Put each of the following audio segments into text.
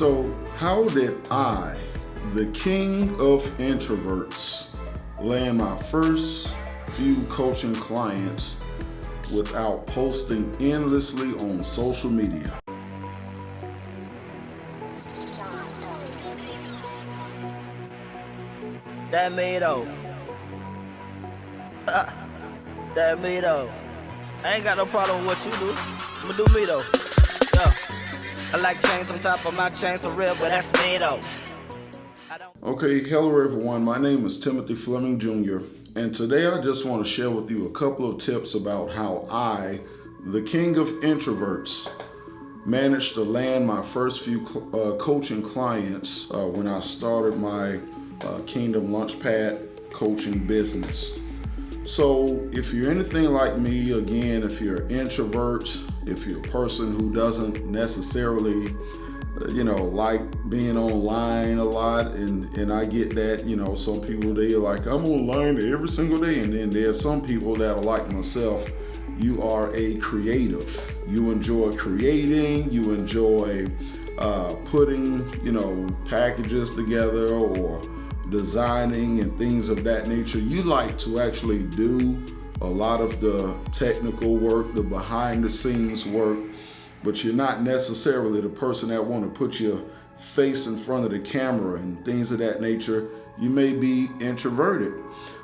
So how did I, the king of introverts, land my first few coaching clients without posting endlessly on social media? That me though. That me though. I ain't got no problem with what you do. I'ma do me though. Yeah. I like chains on top of my chains for real, but that's me though. Okay, hello everyone. My name is Timothy Flemming Jr. And today I just want to share with you a couple of tips about how I, the king of introverts, managed to land my first few coaching clients when I started my Kingdom Launchpad coaching business. So if you're anything like me, again, if you're an introvert, if you're a person who doesn't necessarily like being online a lot, and I get that, some people, they are like, I'm online every single day, and then there's some people that are like myself. You are a creative. You enjoy creating, you enjoy putting, packages together or designing and things of that nature. You like to actually do a lot of the technical work, the behind the scenes work, but you're not necessarily the person that want to put your face in front of the camera and things of that nature. You may be introverted,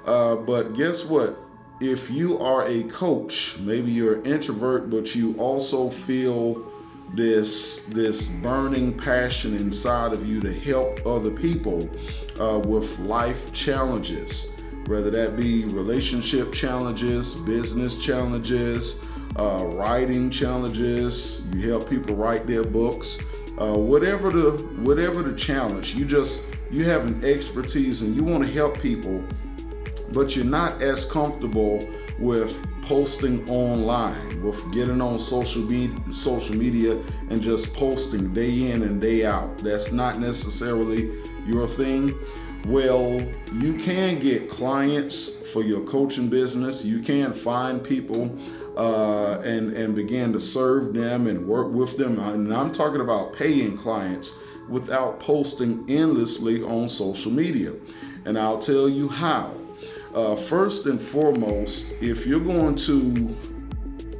but guess what? If you are a coach, maybe you're an introvert, but you also feel this burning passion inside of you to help other people with life challenges, whether that be relationship challenges, business challenges, writing challenges. You help people write their books, whatever the challenge. You have an expertise and you want to help people, but you're not as comfortable with posting online, with getting on social media and just posting day in and day out. That's not necessarily your thing. Well, you can get clients for your coaching business. You can find people and begin to serve them and work with them. And I'm talking about paying clients without posting endlessly on social media. And I'll tell you how. First and foremost, if you're going to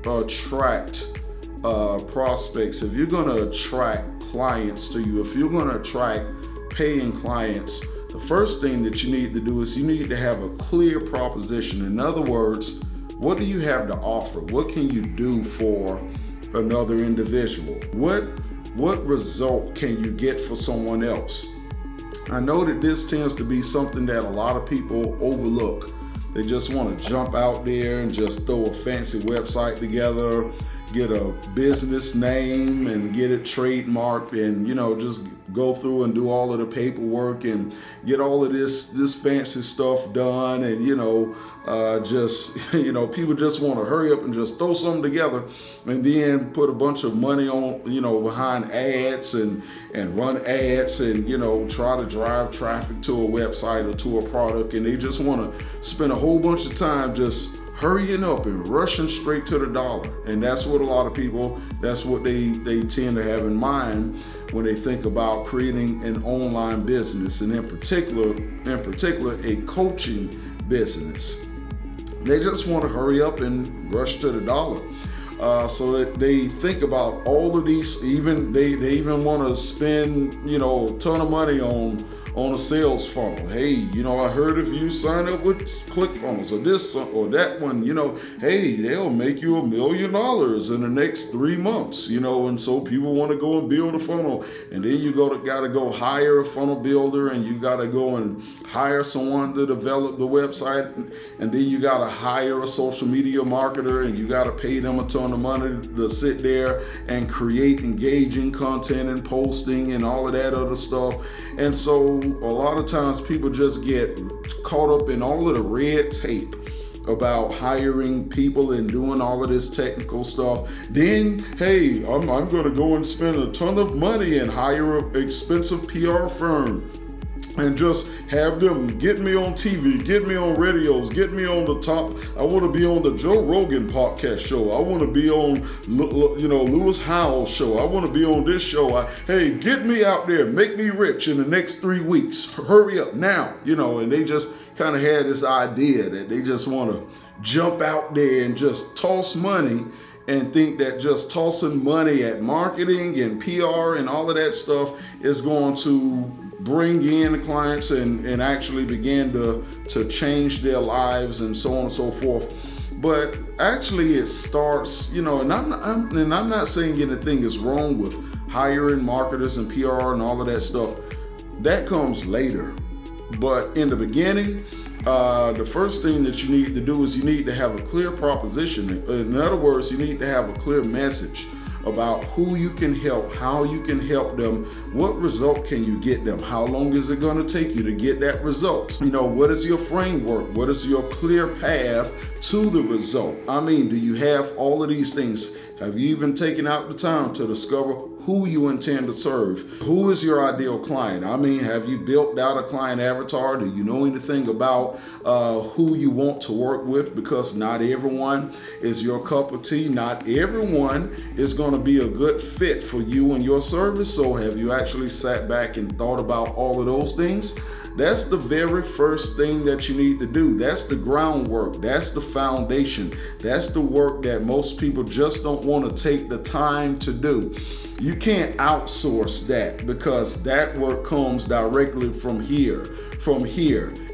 attract prospects, if you're going to attract clients to you, if you're going to attract paying clients, the first thing that you need to do is you need to have a clear proposition. In other words, what do you have to offer? What can you do for another individual? What result can you get for someone else? I know that this tends to be something that a lot of people overlook. They just want to jump out there and just throw a fancy website together, get a business name and get it trademarked, and just go through and do all of the paperwork and get all of this fancy stuff done, and people just want to hurry up and just throw something together and then put a bunch of money on behind ads and run ads and try to drive traffic to a website or to a product, and they just want to spend a whole bunch of time just hurrying up and rushing straight to the dollar. And that's what a lot of people, that's what they tend to have in mind when they think about creating an online business, and in particular a coaching business. They just want to hurry up and rush to the dollar. So that they think about all of these, they even want to spend a ton of money on a sales funnel. Hey, I heard if you sign up with ClickFunnels or this or that one, hey, they'll make you $1 million in the next 3 months, and so people want to go and build a funnel, and then you gotta go hire a funnel builder, and you gotta go and hire someone to develop the website, and then you gotta hire a social media marketer, and you gotta pay them a ton of money to sit there and create engaging content and posting and all of that other stuff. And so a lot of times people just get caught up in all of the red tape about hiring people and doing all of this technical stuff. Then, hey, I'm going to go and spend a ton of money and hire an expensive PR firm and just have them get me on TV, get me on radios, get me on the top. I want to be on the Joe Rogan podcast show. I want to be on, Lewis Howell's show. I want to be on this show. Hey, get me out there, make me rich in the next 3 weeks. Hurry up now, and they just kind of had this idea that they just want to jump out there and just toss money and think that just tossing money at marketing and PR and all of that stuff is going to bring in clients and actually begin to change their lives and so on and so forth. But actually it starts, and I'm not saying anything is wrong with hiring marketers and PR and all of that stuff. That comes later. But in the beginning, the first thing that you need to do is you need to have a clear proposition. In other words, you need to have a clear message about who you can help, how you can help them, what result can you get them, how long is it going to take you to get that result? What is your framework? What is your clear path to the result? Do you have all of these things? Have you even taken out the time to discover who you intend to serve? Who is your ideal client? Have you built out a client avatar? Do you know anything about who you want to work with? Because not everyone is your cup of tea. Not everyone is going to be a good fit for you and your service. So have you actually sat back and thought about all of those things? That's the very first thing that you need to do. That's the groundwork. That's the foundation. That's the work that most people just don't want to take the time to do. You can't outsource that because that work comes directly from here,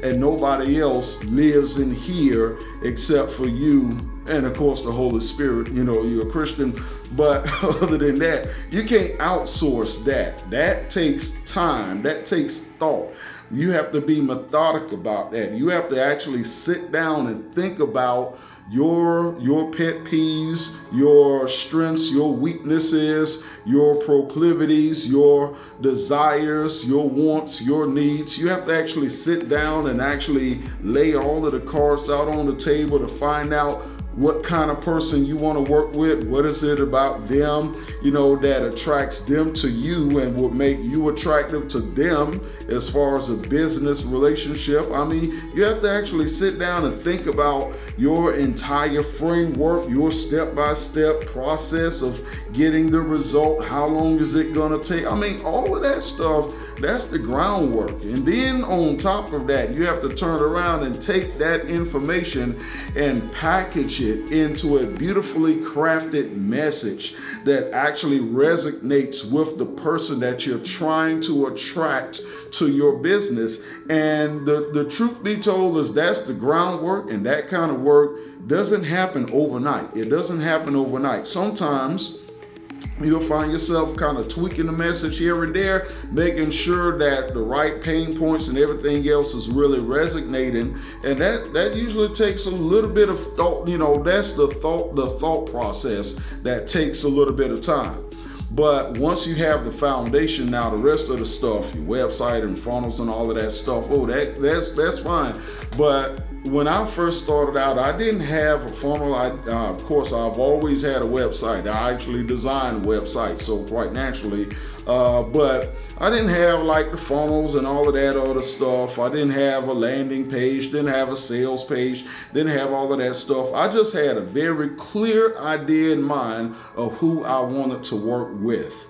and nobody else lives in here except for you and of course the Holy Spirit. You're a Christian, but other than that, you can't outsource that. That takes time, that takes thought. You have to be methodical about that. You have to actually sit down and think about your pet peeves, your strengths, your weaknesses, your proclivities, your desires, your wants, your needs. You have to actually sit down and actually lay all of the cards out on the table to find out what kind of person you want to work with. What is it about them, that attracts them to you and would make you attractive to them as far as a business relationship? You have to actually sit down and think about your entire framework, your step-by-step process of getting the result. How long is it going to take? All of that stuff, that's the groundwork. And then on top of that, you have to turn around and take that information and package it into a beautifully crafted message that actually resonates with the person that you're trying to attract to your business. And the truth be told is that's the groundwork, and that kind of work doesn't happen overnight. It doesn't happen overnight. Sometimes you'll find yourself kind of tweaking the message here and there, making sure that the right pain points and everything else is really resonating. And that usually takes a little bit of thought. That's the thought process that takes a little bit of time. But once you have the foundation, now the rest of the stuff, your website and funnels and all of that stuff, that's fine. But when I first started out, I didn't have a funnel. Of course, I've always had a website. I actually designed websites, so quite naturally. But I didn't have like the funnels and all of that other stuff. I didn't have a landing page, didn't have a sales page, didn't have all of that stuff. I just had a very clear idea in mind of who I wanted to work with.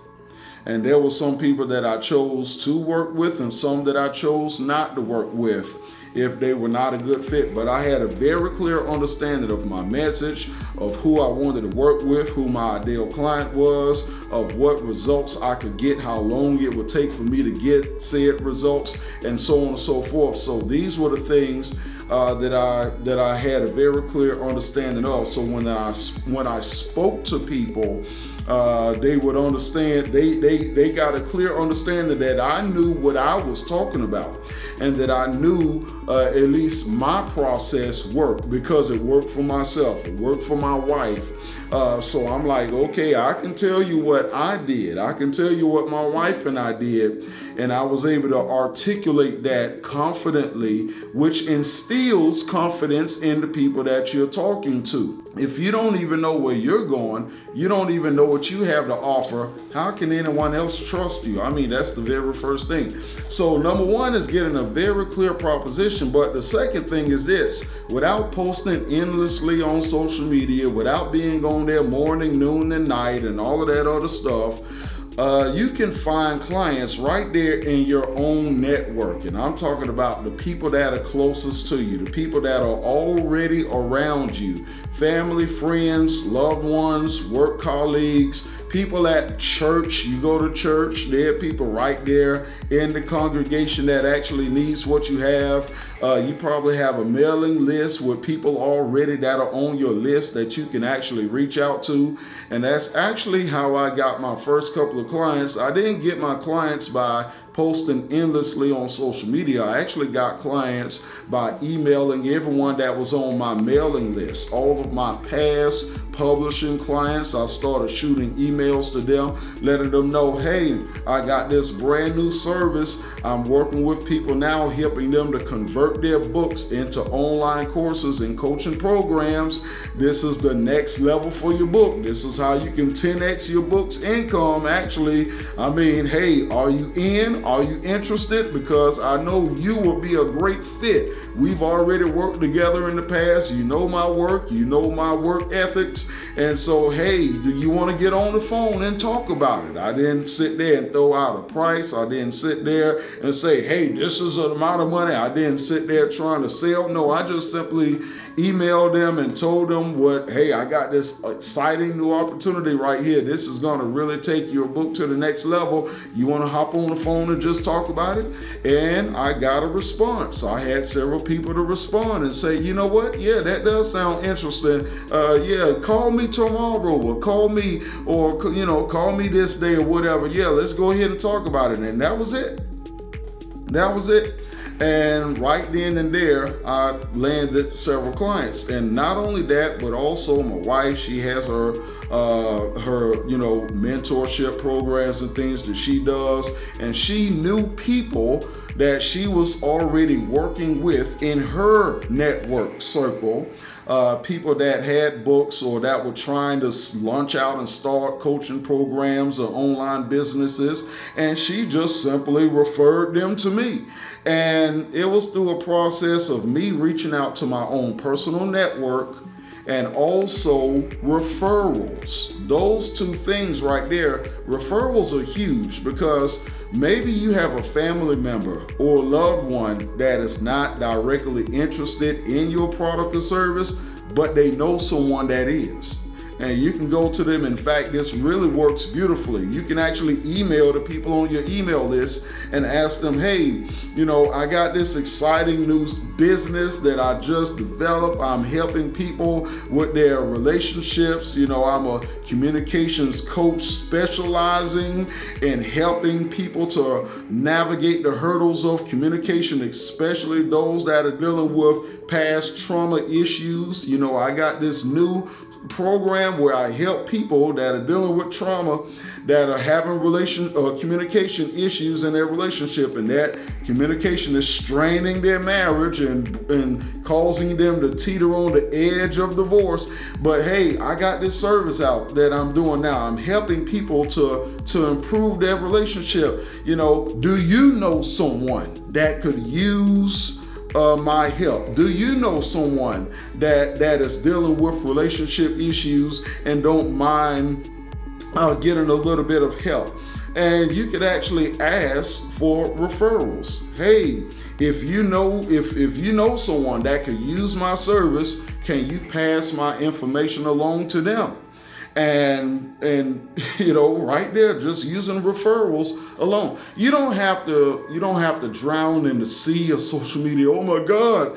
And there were some people that I chose to work with and some that I chose not to work with if they were not a good fit. But I had a very clear understanding of my message, of who I wanted to work with, who my ideal client was, of what results I could get, how long it would take for me to get said results, and so on and so forth. So these were the things that I had a very clear understanding of. So when I spoke to people, they would understand. They got a clear understanding that I knew what I was talking about, and that I knew at least my process worked, because it worked for myself, it worked for my wife. So I'm like, okay, I can tell you what I did. I can tell you what my wife and I did, and I was able to articulate that confidently, which instills confidence in the people that you're talking to. If you don't even know where you're going, you don't even know what what you have to offer, how can anyone else trust you? I mean, that's the very first thing. So number one is getting a very clear proposition. But the second thing is this: without posting endlessly on social media, without being on there morning, noon, and night, and all of that other stuff, you can find clients right there in your own network. And I'm talking about the people that are closest to you, the people that are already around you, family, friends, loved ones, work colleagues, people at church. You go to church, there are people right there in the congregation that actually needs what you have. You probably have a mailing list with people already that are on your list that you can actually reach out to. And that's actually how I got my first couple of clients. I didn't get my clients by posting endlessly on social media. I actually got clients by emailing everyone that was on my mailing list. All of my past publishing clients, I started shooting emails to them, letting them know, hey, I got this brand new service. I'm working with people now, helping them to convert their books into online courses and coaching programs. This is the next level for your book. This is how you can 10x your book's income. Actually, I mean, hey, are you in? Are you interested? Because I know you will be a great fit. We've already worked together in the past. You know my work. You know my work ethics. And so, hey, do you want to get on the phone and talk about it? I didn't sit there and throw out a price. I didn't sit there and say, hey, this is an amount of money. I didn't sit there trying to sell. No, I just simply emailed them and told them hey, I got this exciting new opportunity right here. This is going to really take your book to the next level. You want to hop on the phone and just talk about it? And I got a response. I had several people to respond and say, you know what? Yeah, that does sound interesting. Yeah, call me tomorrow or call me this day or whatever. Yeah, let's go ahead and talk about it. And that was it. And right then and there, I landed several clients. And not only that, but also my wife, she has her mentorship programs and things that she does. And she knew people that she was already working with in her network circle, people that had books or that were trying to launch out and start coaching programs or online businesses. And she just simply referred them to me. And it was through a process of me reaching out to my own personal network and also referrals. Those two things right there, referrals are huge, because maybe you have a family member or a loved one that is not directly interested in your product or service, but they know someone that is. And you can go to them. In fact, this really works beautifully. You can actually email the people on your email list and ask them, hey, I got this exciting new business that I just developed. I'm helping people with their relationships. I'm a communications coach specializing in helping people to navigate the hurdles of communication, especially those that are dealing with past trauma issues. I got this new program where I help people that are dealing with trauma, that are having communication issues in their relationship, and that communication is straining their marriage and causing them to teeter on the edge of divorce. But hey, I got this service out that I'm doing now. I'm helping people to improve their relationship. Do you know someone that could use my help? Do you know someone that is dealing with relationship issues and don't mind getting a little bit of help? And you could actually ask for referrals. Hey, if you know someone that could use my service, can you pass my information along to them? And right there, just using referrals alone. You don't have to drown in the sea of social media. Oh my God,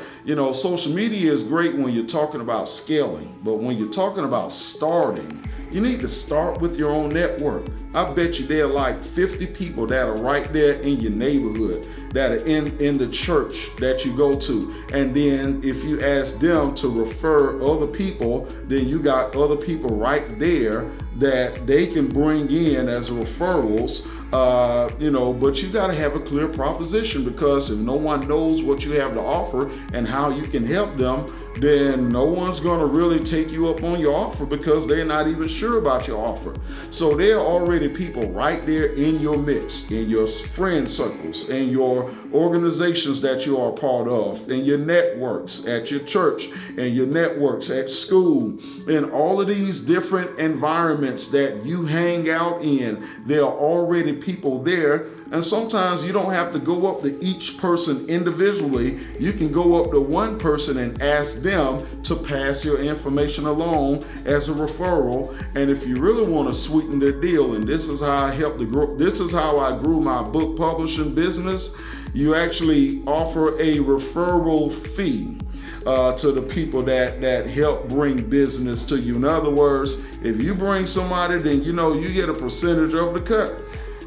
social media is great when you're talking about scaling, but when you're talking about starting, you need to start with your own network. I bet you there are like 50 people that are right there in your neighborhood, that are in the church that you go to. And then if you ask them to refer other people, then you got other people right there that they can bring in as referrals But you got to have a clear proposition, because if no one knows what you have to offer and how you can help them, then no one's going to really take you up on your offer, because they're not even sure about your offer. So there are already people right there in your mix, in your friend circles, in your organizations that you are a part of, in your networks at your church, and your networks at school, in all of these different environments that you hang out in. There are already people there. And sometimes you don't have to go up to each person individually. You can go up to one person and ask them to pass your information along as a referral. And if you really want to sweeten the deal, and this is how I helped to grow, this is how I grew my book publishing business, you actually offer a referral fee to the people that help bring business to you. In other words, if you bring somebody, then you get a percentage of the cut.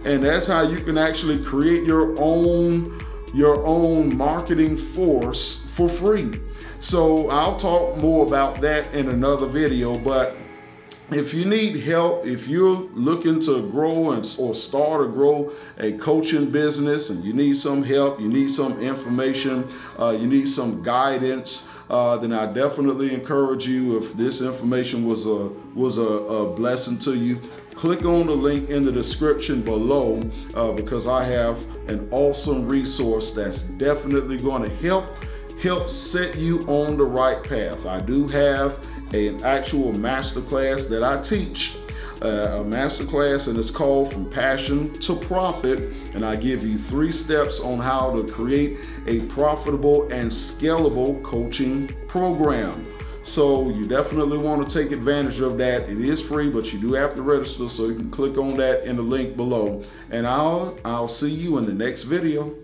And that's how you can actually create your own marketing force for free. So I'll talk more about that in another video. But if you need help, if you're looking to grow or start or grow a coaching business, and you need some help, you need some information, you need some guidance, then I definitely encourage you, if this information was a blessing to you, click on the link in the description below, because I have an awesome resource that's definitely going to help set you on the right path. I do have an actual masterclass that I teach, a masterclass, and it's called From Passion to Profit. And I give you 3 steps on how to create a profitable and scalable coaching program. So you definitely want to take advantage of that. It is free, but you do have to register, so you can click on that in the link below. And I'll see you in the next video.